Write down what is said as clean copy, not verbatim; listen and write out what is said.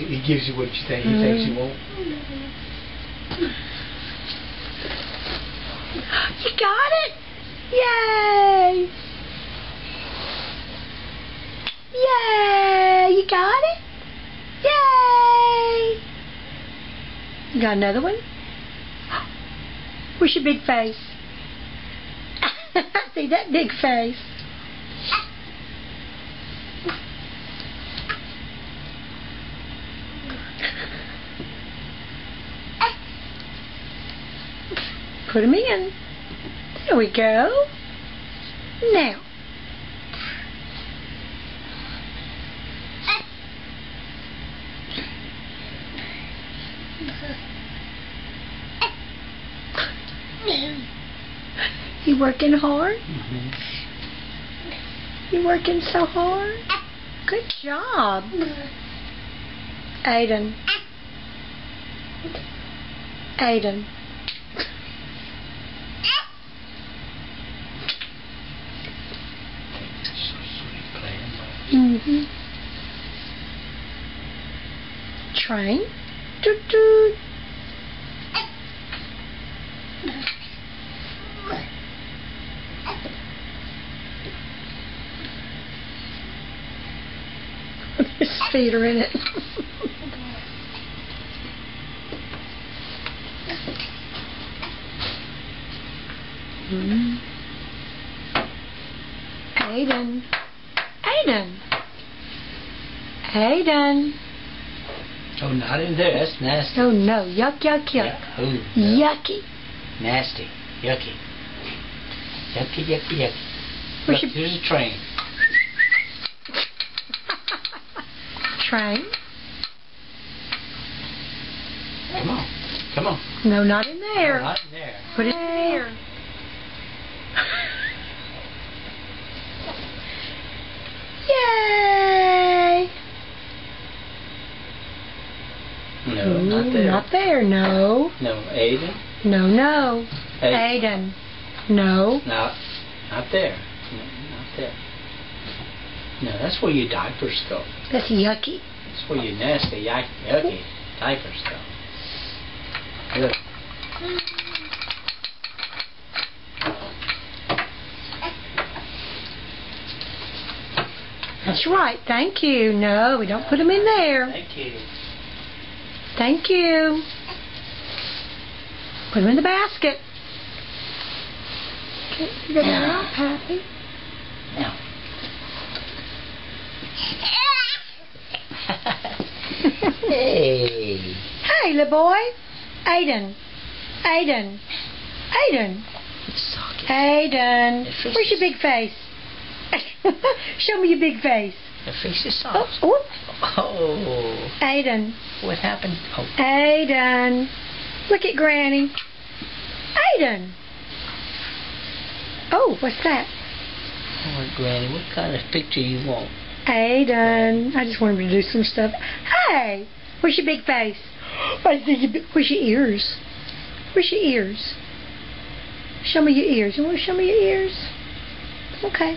He gives you what you think he thinks you want. You got it! Yay! Yay! You got it? Yay! You got another one? Where's your big face? See that big face? Put them in. There we go. Now. You working hard? You working so hard? Good job. Aidan. Aidan. Train. Doot doot. His feet are in it. Aidan. Aidan. Aidan. Oh, not in there. That's nasty. Oh no. Yuck, yuck, yuck. Oh, no. Yucky. Nasty. Yucky. Yucky, yucky, yucky. Look, here's a train. Train. Come on. Come on. No, not in there. No, not in there. Put it in there. Yay! No, Ooh, not there. Not there, no. No, Aidan. No, no. Aidan. Aidan. No. No, not there. No, not there. No, that's where your diapers go. That's yucky. That's where your nasty, yucky diapers go. Look. That's right. Thank you. No, we don't put them in there. Thank you. Thank you. Put them in the basket. Can't figure that out, Pappy. Now. Hey. Hey, little boy. Aidan. Aidan. Aidan. Aidan. Where's your big face? Show me your big face. The face is soft. Oh. Oh. Aidan. What happened? Oh. Aidan. Look at Granny. Aidan. Oh, what's that? Oh, Granny, what kind of picture you want? Aidan. I just wanted to do some stuff. Hey, where's your big face? I see your, where's your ears? Where's your ears? Show me your ears. You want to show me your ears? Okay.